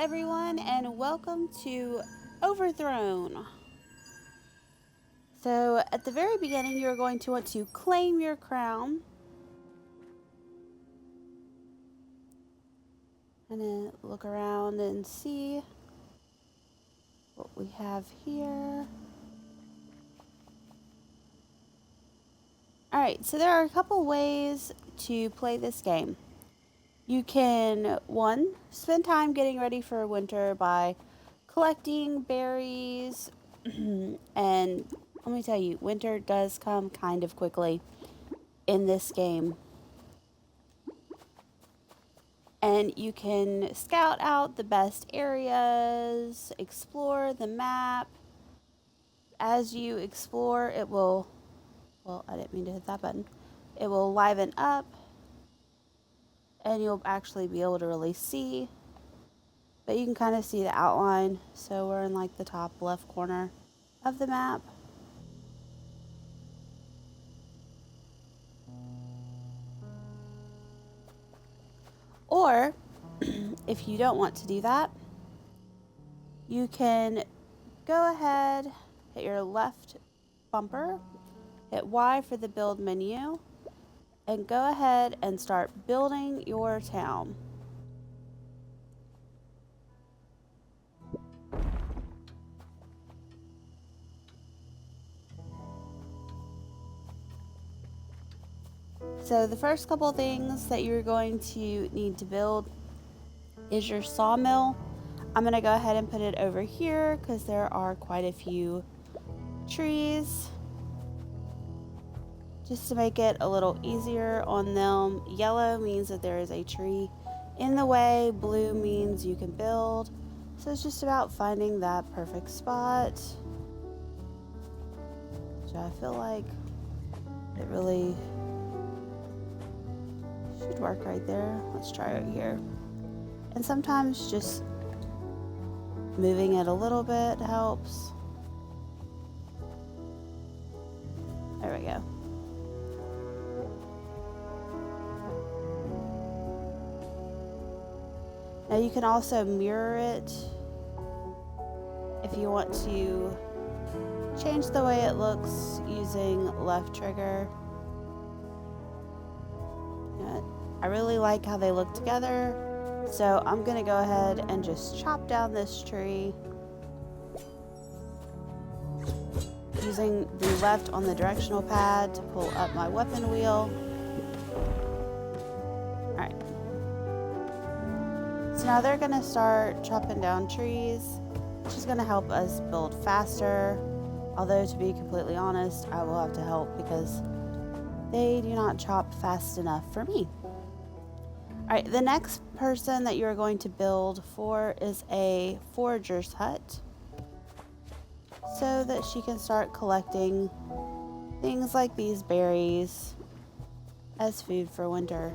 everyone, and welcome to Overthrown. So, at the very beginning, you're going to want to claim your crown. And then look around and see what we have here. Alright, so there are a couple ways to play this game. You can, one, spend time getting ready for winter by collecting berries. And let me tell you, winter does come kind of quickly in this game. And you can scout out the best areas, explore the map. As you explore, it will, well, I didn't mean to hit that button. It will liven up, and you'll actually be able to really see. But you can kind of see the outline. So we're in like the top left corner of the map. Or, if you don't want to do that, you can go ahead, hit your left bumper, hit Y for the build menu, and go ahead and start building your town. So the first couple things that you're going to need to build is your sawmill. I'm going to go ahead and put it over here because there are quite a few trees. Just to make it a little easier on them. Yellow means that there is a tree in the way. Blue means you can build. So it's just about finding that perfect spot. Which I feel like it really should work right there. Let's try it here. And sometimes just moving it a little bit helps. There we go. Now you can also mirror it if you want to change the way it looks using left trigger. I really like how they look together, so I'm going to go ahead and just chop down this tree using the left on the directional pad to pull up my weapon wheel. Alright. So now they're going to start chopping down trees, which is going to help us build faster. Although, to be completely honest, I will have to help because they do not chop fast enough for me. Alright, the next person that you're going to build for is a forager's hut, so that she can start collecting things like these berries as food for winter.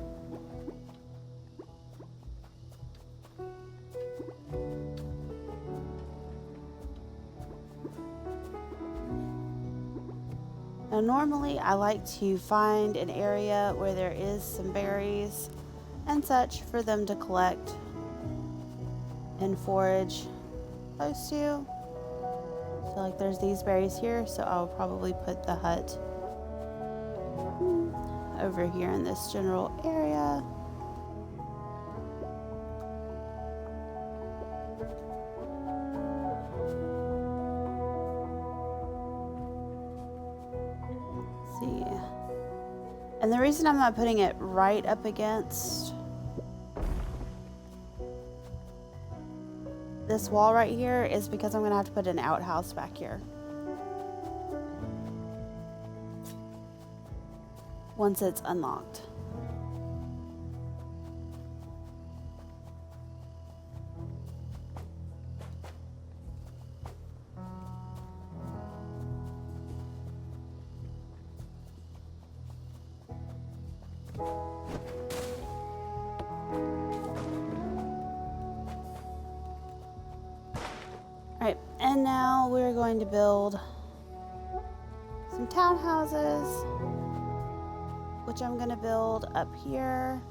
Now normally I like to find an area where there is some berries and such for them to collect and forage close to. So like there's these berries here, so I'll probably put the hut over here in this general area. Let's see. And the reason I'm not putting it right up against this wall right here is because I'm going to have to put an outhouse back here once it's unlocked. Alright, and now we're going to build some townhouses, which I'm going to build up here.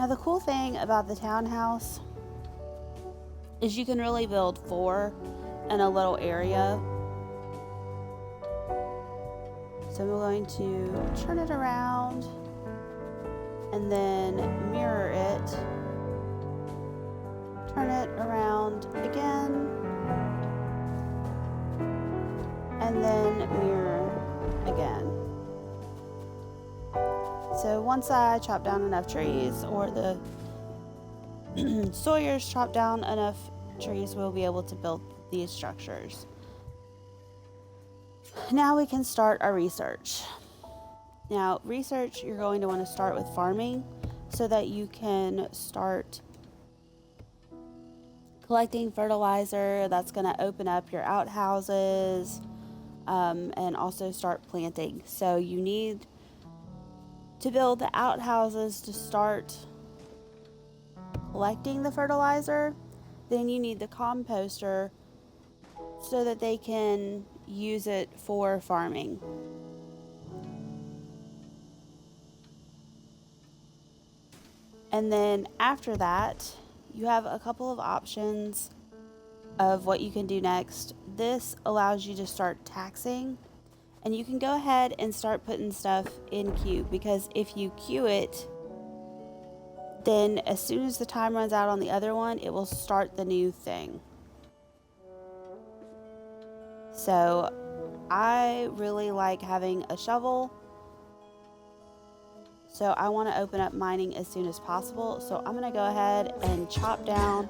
Now the cool thing about the townhouse is you can really build 4 in a little area. So I'm going to turn it around and then mirror it. Turn it around again. And then mirror again. So once I chop down enough trees, or the Sawyers chop down enough trees, we'll be able to build these structures. Now we can start our research. Now, research, you're going to want to start with farming so that you can start collecting fertilizer. That's going to open up your outhouses, and also start planting. So you need to build the outhouses to start collecting the fertilizer. Then you need the composter so that they can use it for farming. And then after that, you have a couple of options of what you can do next. This allows you to start taxing, and you can go ahead and start putting stuff in queue, because if you queue it, then as soon as the time runs out on the other one, it will start the new thing. So I really like having a shovel. So I want to open up mining as soon as possible. So I'm going to go ahead and chop down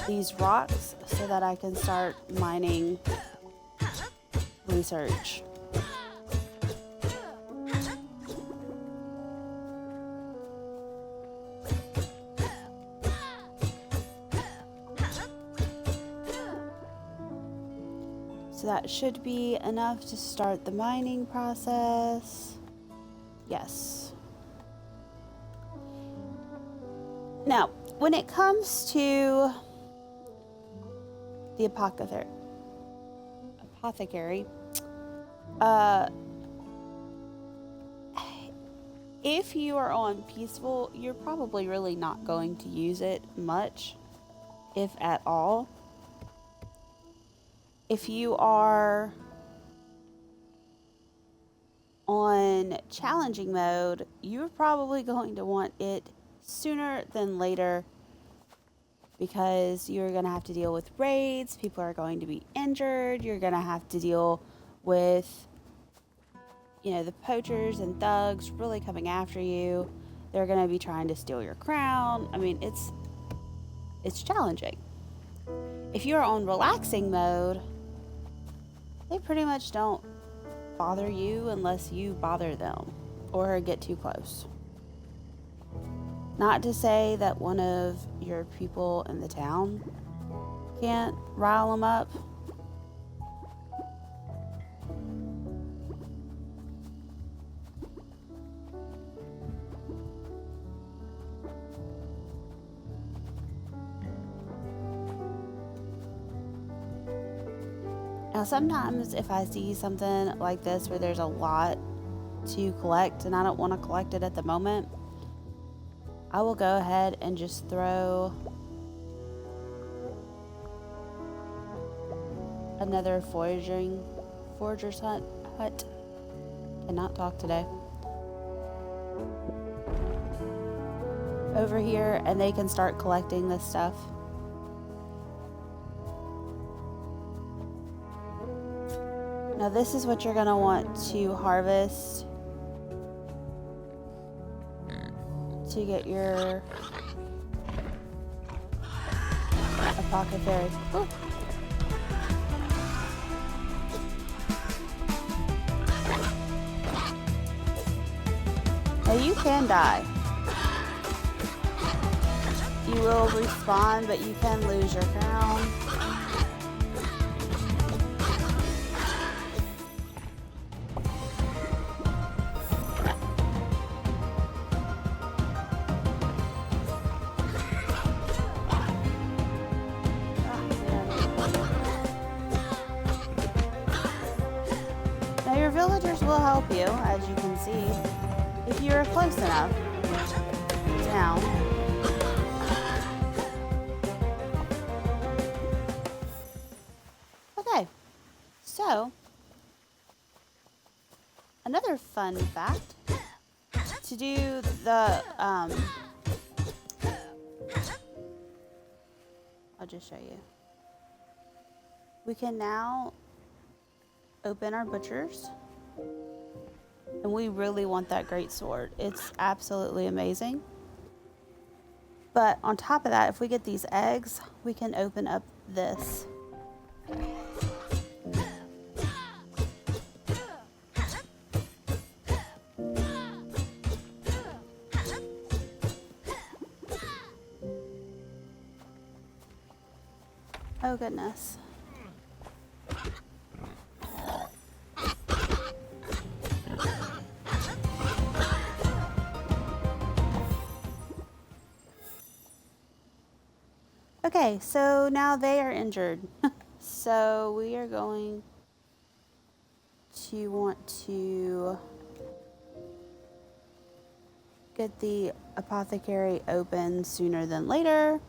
these rocks so that I can start mining research. So that should be enough to start the mining process. Yes. Now, when it comes to the apothecary, if you are on peaceful, you're probably really not going to use it much, if at all. If you are on challenging mode, you're probably going to want it sooner than later, because you're going to have to deal with raids, people are going to be injured, you're going to have to deal with, the poachers and thugs really coming after you. They're going to be trying to steal your crown. I mean, it's challenging. If you're on relaxing mode, they pretty much don't bother you unless you bother them or get too close. Not to say that one of your people in the town can't rile them up. Now, sometimes if I see something like this where there's a lot to collect and I don't want to collect it at the moment, I will go ahead and just throw another forager's hut. Cannot talk today. Over here, and they can start collecting this stuff. Now this is what you're going to want to harvest to get your apothecary. Ooh. Now you can die. You will respawn, but you can lose your crown. Your villagers will help you, as you can see, if you're close enough to town. So, another fun fact, to do the, I'll just show you. We can now open our butchers, and we really want that great sword. It's absolutely amazing. But on top of that, if we get these eggs, we can open up this. Oh goodness. Okay, so now they are injured. So we are going to want to get the apothecary open sooner than later.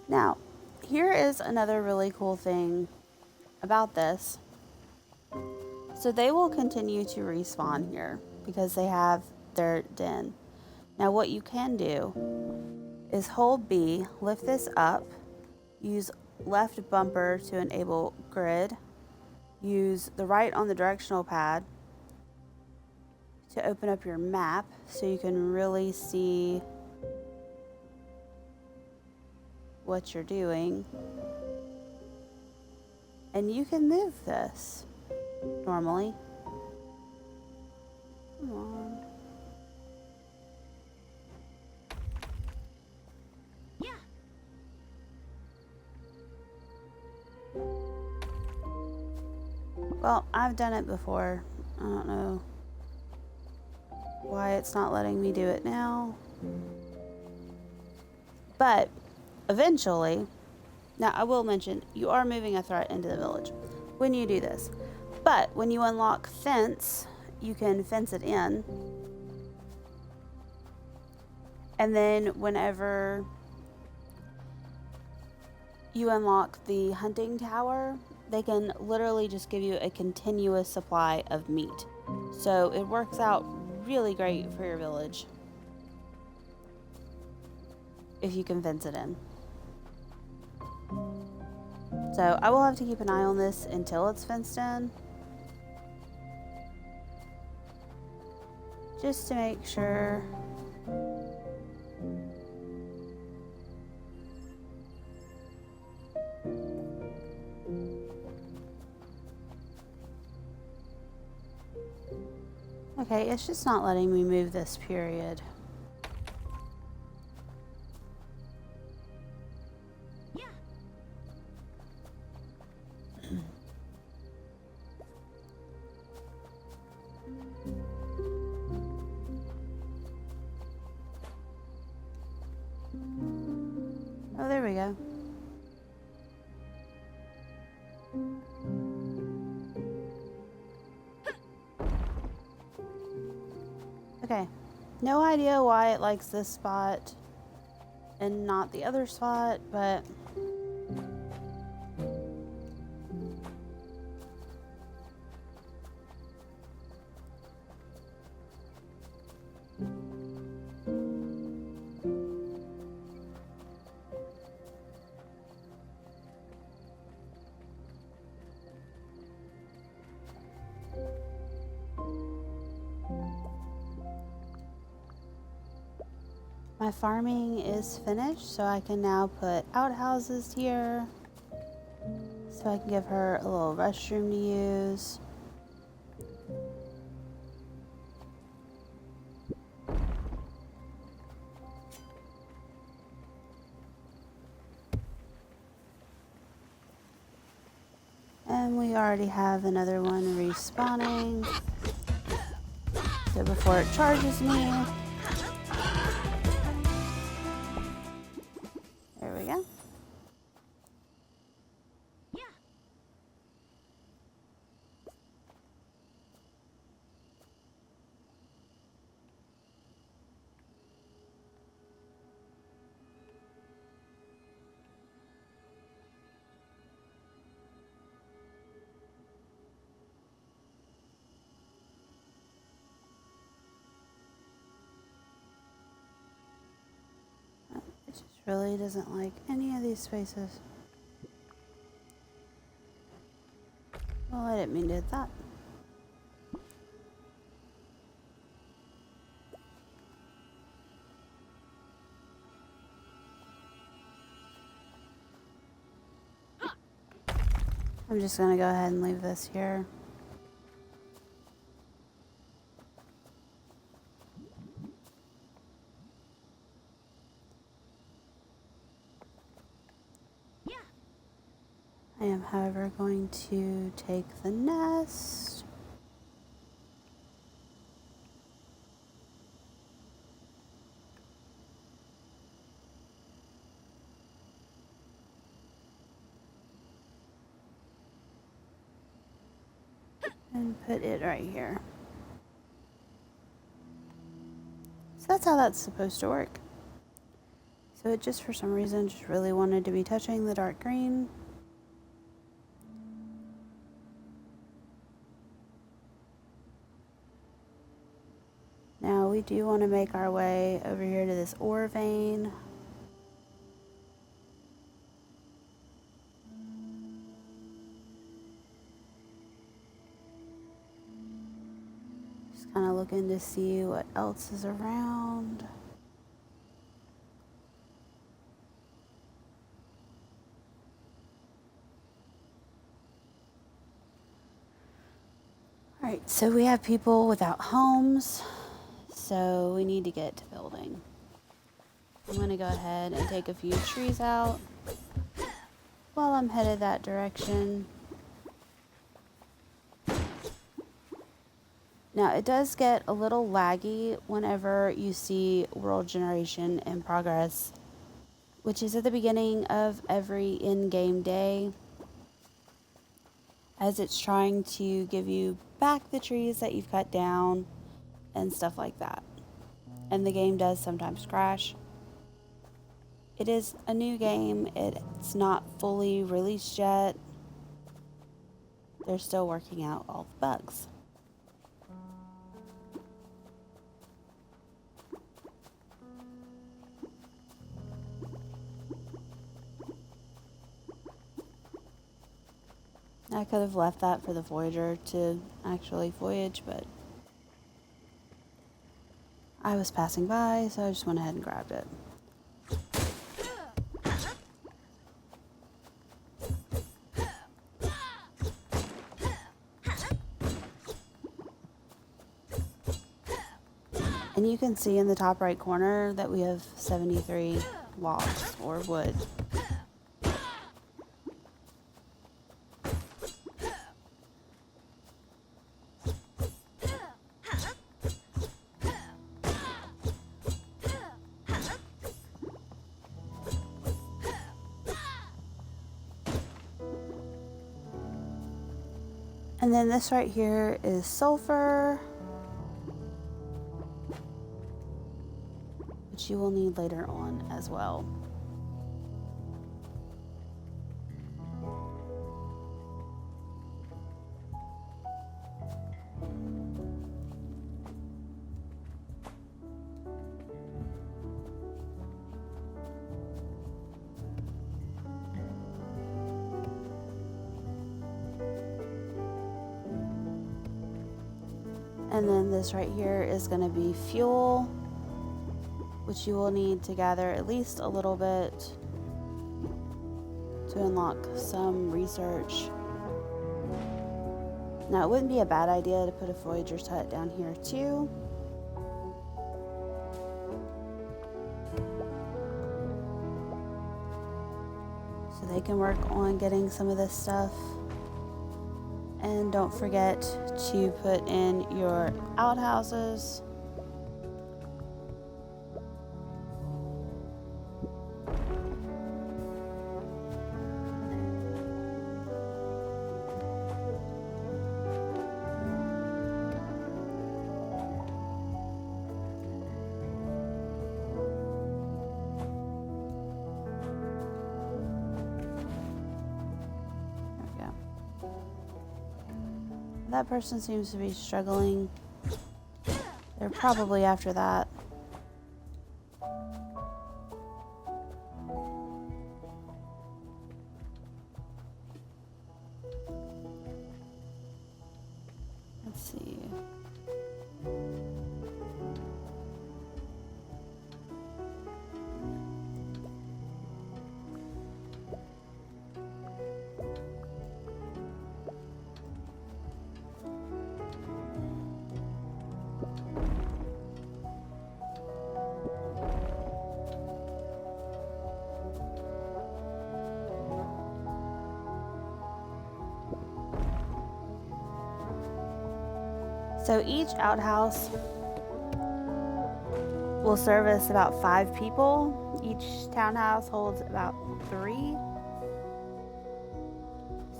Now, here is another really cool thing about this. So they will continue to respawn here because they have their den. Now what you can do is hold B, lift this up, use left bumper to enable grid, use the right on the directional pad to open up your map so you can really see what you're doing. And you can move this normally. Come on. Yeah. Well, I've done it before. I don't know why it's not letting me do it now. But eventually, now I will mention, you are moving a threat into the village when you do this. But when you unlock fence, you can fence it in. And then whenever you unlock the hunting tower, they can literally just give you a continuous supply of meat. So it works out really great for your village if you can fence it in. So I will have to keep an eye on this until it's fenced in, just to make sure. Okay, it's just not letting me move this period. Yeah. Oh, there we go. Okay, no idea why it likes this spot and not the other spot, but my farming is finished, so I can now put outhouses here. So I can give her a little restroom to use. And we already have another one respawning. So before it charges me, there we go. Yeah. really doesn't like any of these spaces. Well, I didn't mean to hit that. I'm just gonna go ahead and leave this here. Yeah. I am, however, going to take the nest. And put it right here. So that's how that's supposed to work. So it just, for some reason, just really wanted to be touching the dark green. Now we do want to make our way over here to this ore vein. Just kind of looking to see what else is around. Alright, so we have people without homes, so we need to get to building. I'm going to go ahead and take a few trees out while I'm headed that direction. Now, it does get a little laggy whenever you see world generation in progress, which is at the beginning of every in-game day, as it's trying to give you back the trees that you've cut down and stuff like that. And the game does sometimes crash. It is a new game. It's not fully released yet. They're still working out all the bugs. I could have left that for the Voyager to actually voyage, but I was passing by, so I just went ahead and grabbed it. And you can see in the top right corner that we have 73 logs or wood. And then this right here is sulfur, which you will need later on as well. And then this right here is going to be fuel, which you will need to gather at least a little bit to unlock some research. Now, it wouldn't be a bad idea to put a Voyager's hut down here too. So they can work on getting some of this stuff. And don't forget to put in your outhouses. That person seems to be struggling. They're probably after that. So each outhouse will service about 5 people. Each townhouse holds about 3.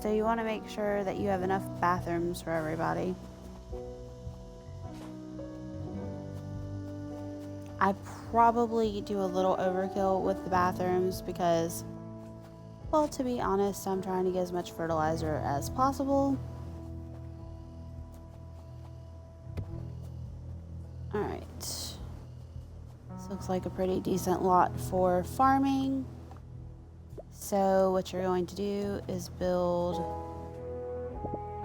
So you want to make sure that you have enough bathrooms for everybody. I probably do a little overkill with the bathrooms because, well, to be honest, I'm trying to get as much fertilizer as possible. Alright. This looks like a pretty decent lot for farming. So what you're going to do is build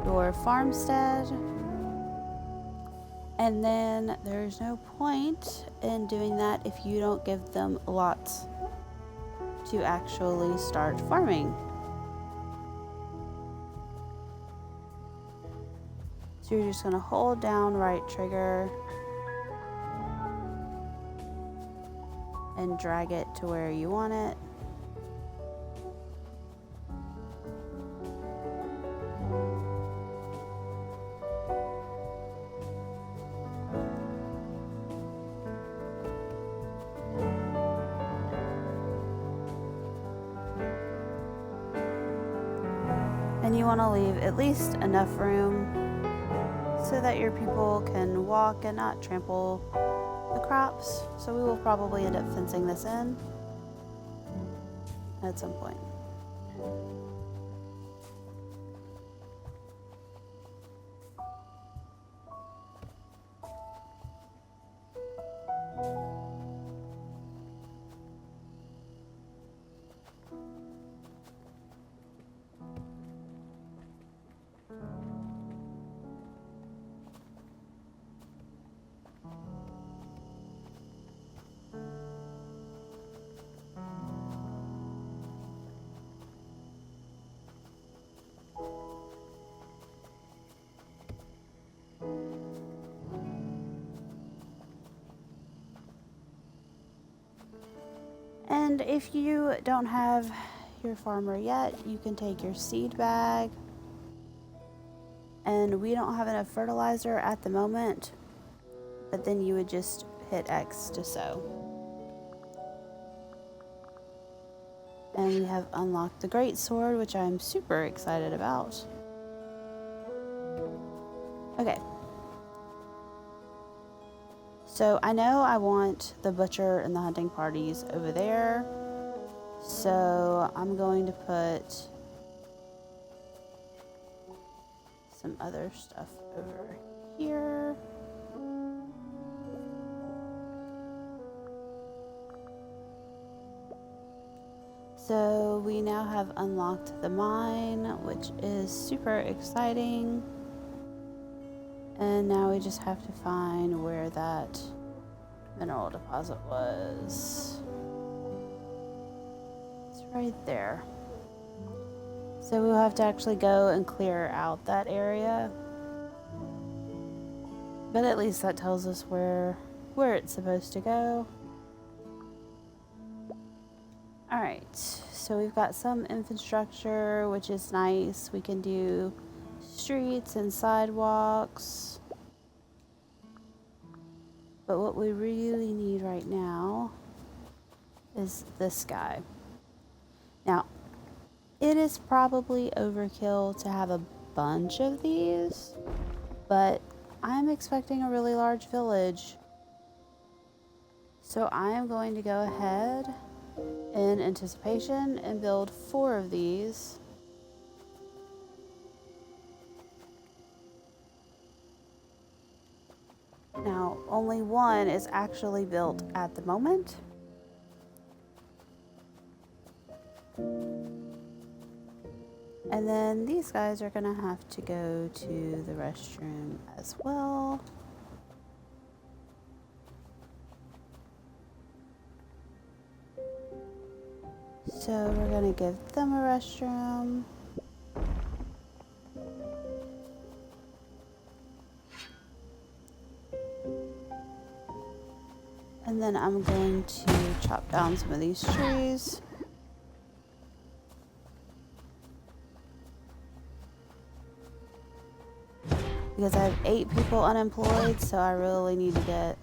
your farmstead. And then there's no point in doing that if you don't give them lots to actually start farming. So you're just going to hold down right trigger and drag it to where you want it. And you want to leave at least enough room so that your people can walk and not trample the crops. So we will probably end up fencing this in at some point. And if you don't have your farmer yet, you can take your seed bag. And we don't have enough fertilizer at the moment, but then you would just hit X to sow. And we have unlocked the great sword, which I'm super excited about. Okay. So I know I want the butcher and the hunting parties over there. So I'm going to put some other stuff over here. So we now have unlocked the mine, which is super exciting. And now we just have to find where that mineral deposit was. It's right there. So we'll have to actually go and clear out that area. But at least that tells us where it's supposed to go. Alright, so we've got some infrastructure, which is nice. We can do streets and sidewalks. But what we really need right now is this guy. Now, it is probably overkill to have a bunch of these, but I'm expecting a really large village. So I am going to go ahead in anticipation and build 4 of these. Now, only one is actually built at the moment. And then these guys are gonna have to go to the restroom as well. So we're gonna give them a restroom. And then I'm going to chop down some of these trees. because I have 8 people unemployed, so I really need to get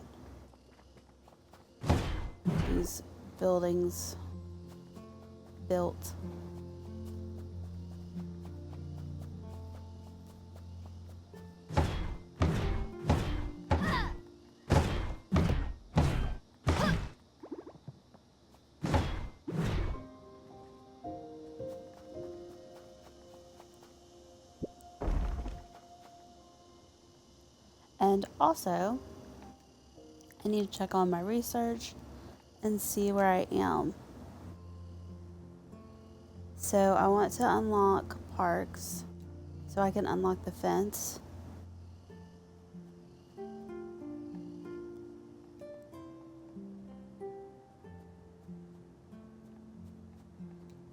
these buildings built. And also, I need to check on my research and see where I am. So I want to unlock parks so I can unlock the fence.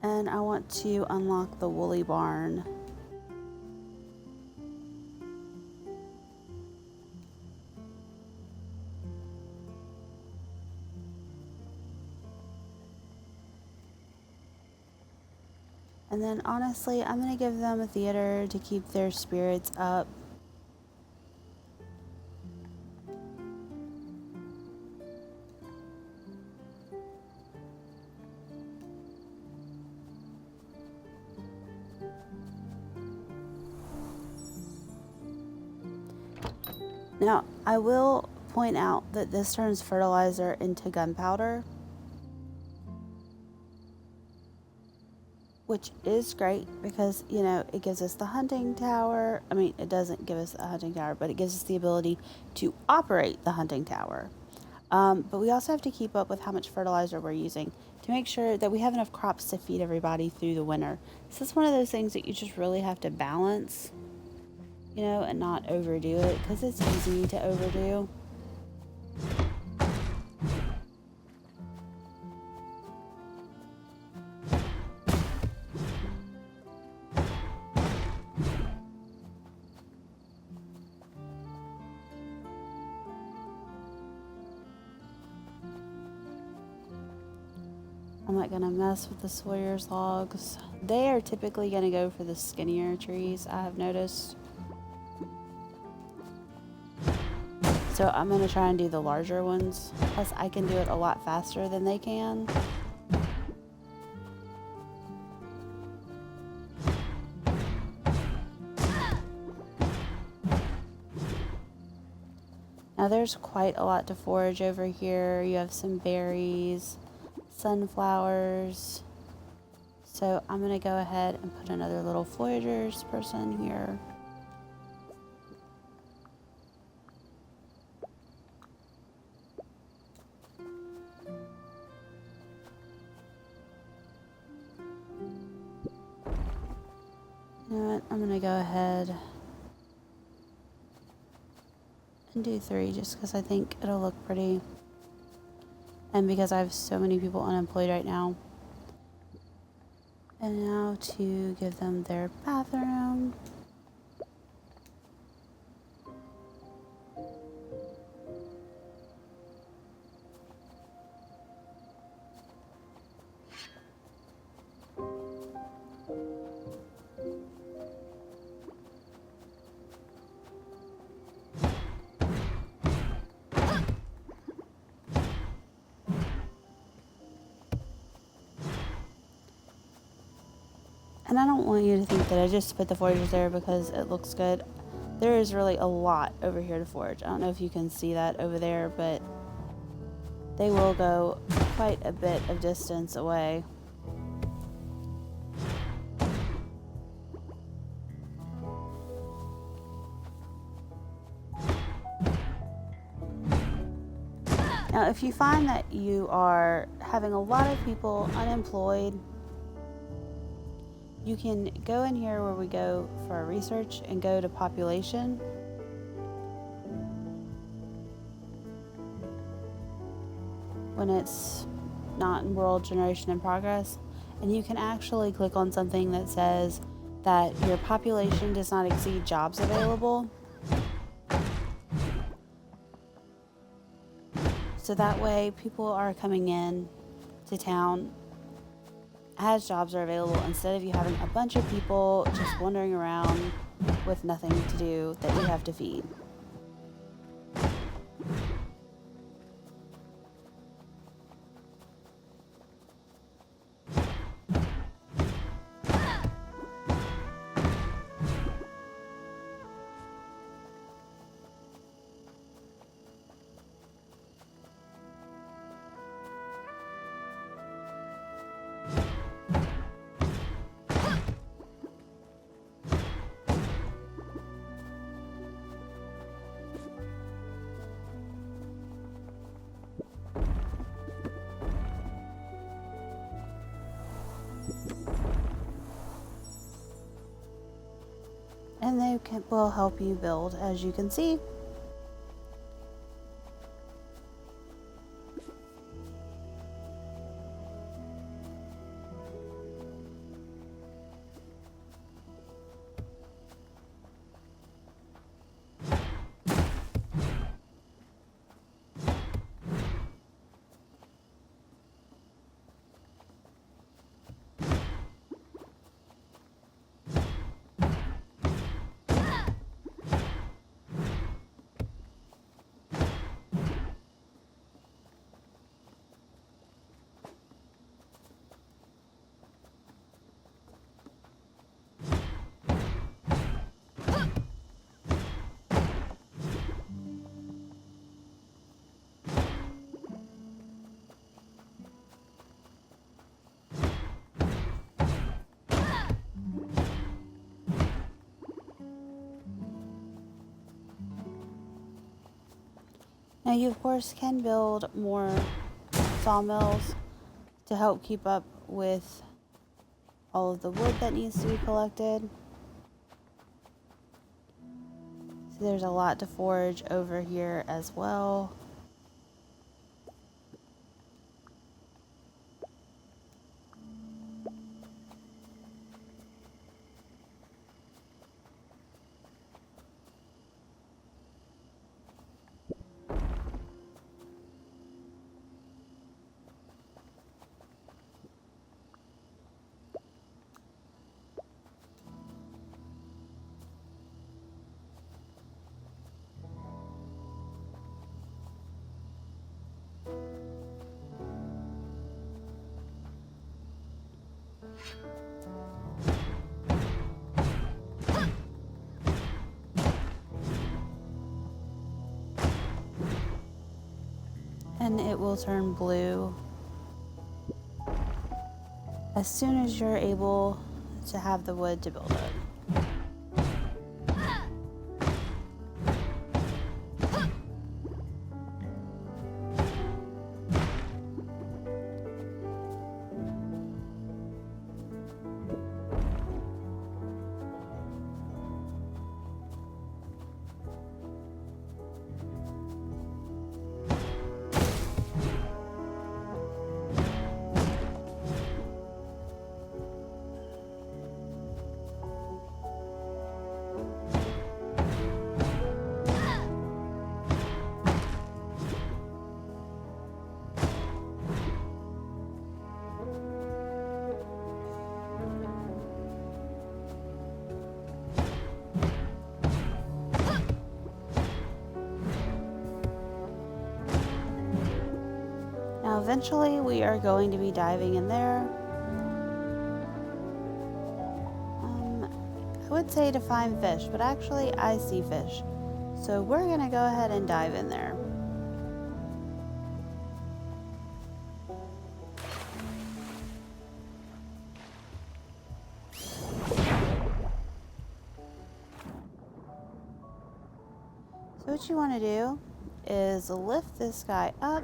And I want to unlock the woolly barn. And then honestly, I'm going to give them a theater to keep their spirits up. Now, I will point out that this turns fertilizer into gunpowder, which is great because, you know, it gives us the hunting tower. I mean, it doesn't give us the hunting tower, but it gives us the ability to operate the hunting tower. But we also have to keep up with how much fertilizer we're using to make sure that we have enough crops to feed everybody through the winter. So it's one of those things that you just really have to balance, you know, and not overdo it, because it's easy to overdo. I'm not gonna mess with the Sawyer's logs. They are typically gonna go for the skinnier trees, I have noticed. So I'm gonna try and do the larger ones. Plus I can do it a lot faster than they can. Now there's quite a lot to forage over here. You have some berries, sunflowers. So I'm gonna go ahead and put another little foragers person here. You know what? I'm gonna go ahead and do 3 just because I think it'll look pretty. And because I have so many people unemployed right now. And now to give them their bathroom. And I don't want you to think that I just put the foragers there because it looks good. There is really a lot over here to forage. I don't know if you can see that over there, but they will go quite a bit of distance away. Now, if you find that you are having a lot of people unemployed, you can go in here where we go for our research and go to population. When it's not in world generation in progress. And you can actually click on something that says that your population does not exceed jobs available. So that way people are coming in to town as jobs are available, instead of you having a bunch of people just wandering around with nothing to do that you have to feed. And will help you build, as you can see. Now you of course can build more sawmills to help keep up with all of the wood that needs to be collected. So there's a lot to forage over here as well. And it will turn blue as soon as you're able to have the wood to build it. Now eventually we are going to be diving in there. I would say to find fish, but actually I see fish. So we're gonna go ahead and dive in there. So what you want to do is lift this guy up,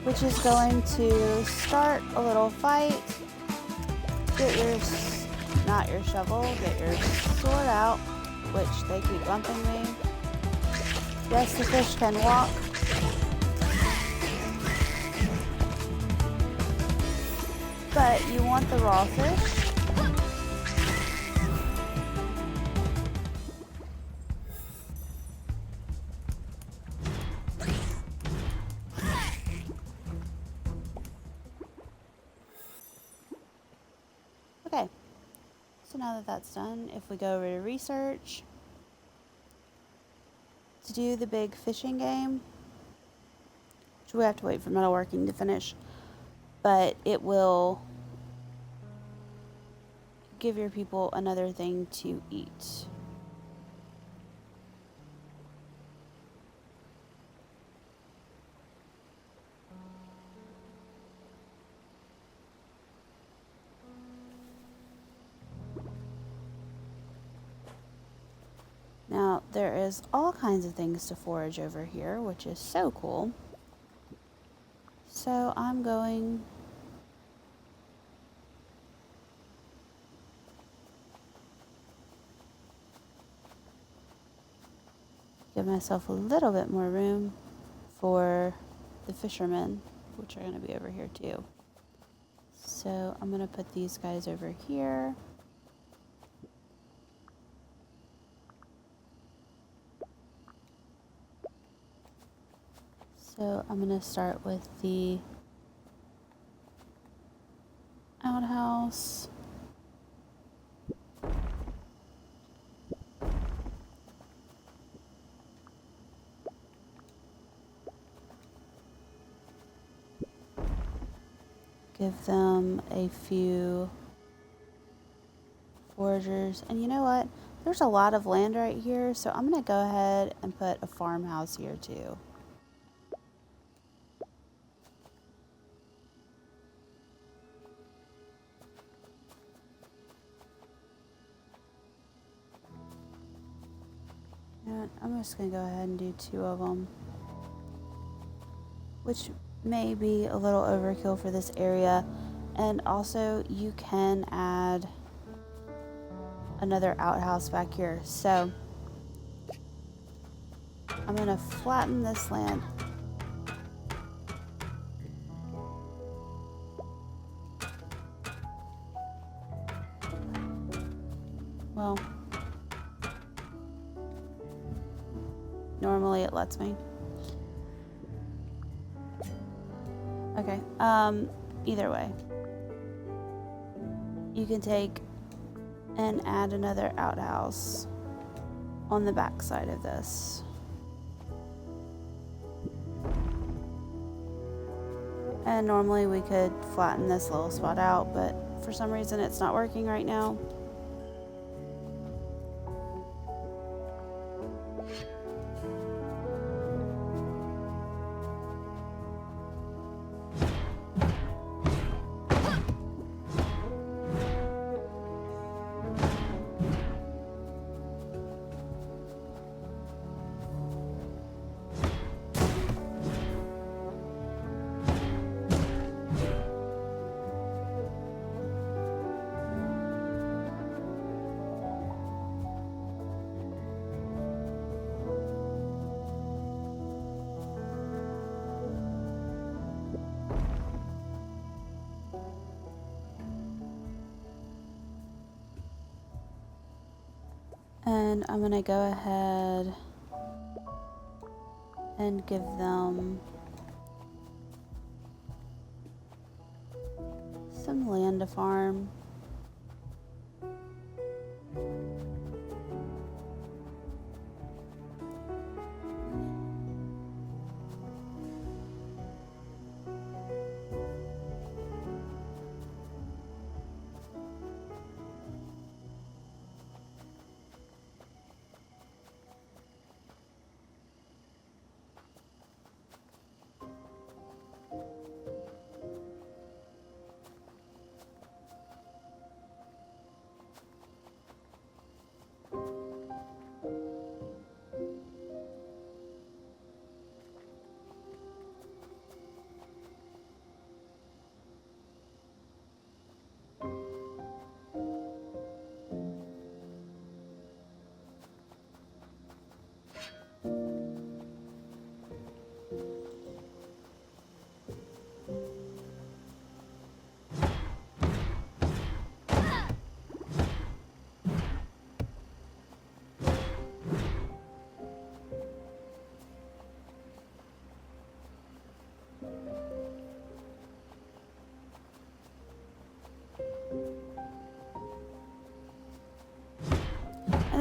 which is going to start a little fight. Get your, not your shovel, get your sword out, which they keep bumping me. Yes, the fish can walk. But you want the raw fish. Okay, So now that that's done, if we go over to research, to do the big fishing game, which we have to wait for metalworking to finish, but it will give your people another thing to eat. Now, there is all kinds of things to forage over here, which is so cool. So I'm going give myself a little bit more room for the fishermen, which are going to be over here too. So I'm going to put these guys over here. So I'm going to start with the outhouse. Give them a few foragers. And you know what? There's a lot of land right here, so I'm going to go ahead and put a farmhouse here too. And I'm just going to go ahead and do 2 of them, which may be a little overkill for this area. And also, you can add another outhouse back here. So I'm going to flatten this land. Well, normally it lets me. Okay, either way, you can take and add another outhouse on the back side of this. And normally we could flatten this little spot out, but for some reason it's not working right now. And I'm gonna go ahead and give them some land to farm.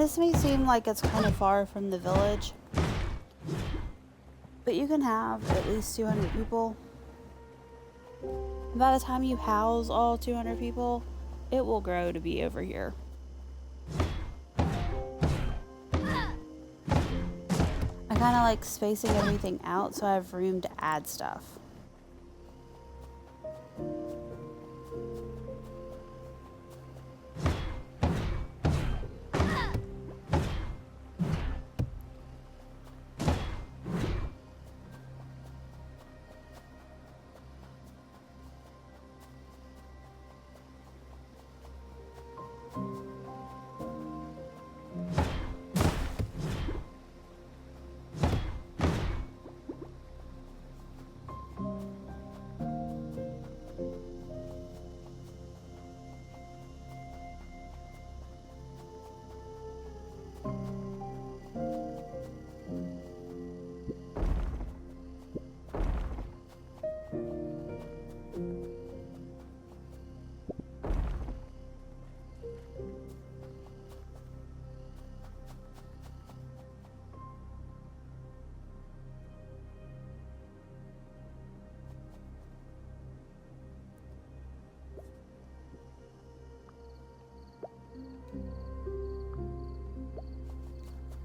this may seem like it's kind of far from the village, but you can have at least 200 people. By the time you house all 200 people, it will grow to be over here. I kind of like spacing everything out so I have room to add stuff.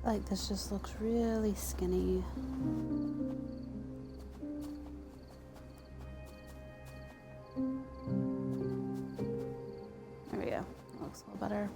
Like this just looks really skinny. There we go. That looks a little better.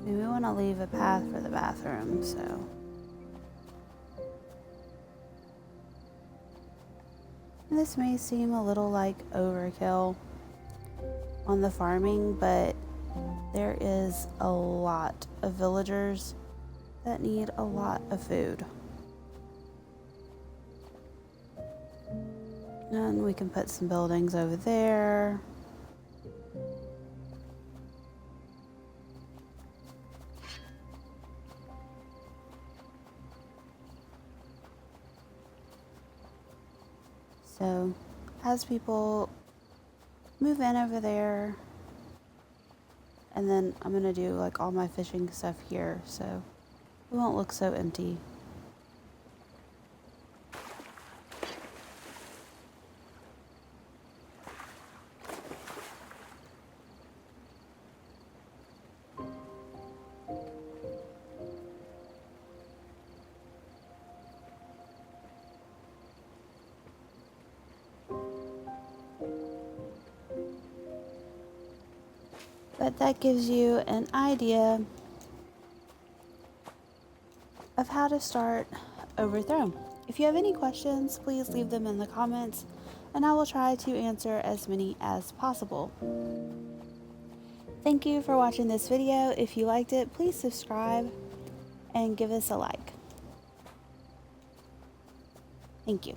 We want to leave a path for the bathroom, so. This may seem a little like overkill on the farming, but there is a lot of villagers that need a lot of food. And we can put some buildings over there. So as people move in over there, and then I'm gonna do like all my fishing stuff here, so it won't look so empty. But that gives you an idea of how to start Overthrown. If you have any questions, please leave them in the comments, and I will try to answer as many as possible. Thank you for watching this video. If you liked it, please subscribe and give us a like. Thank you.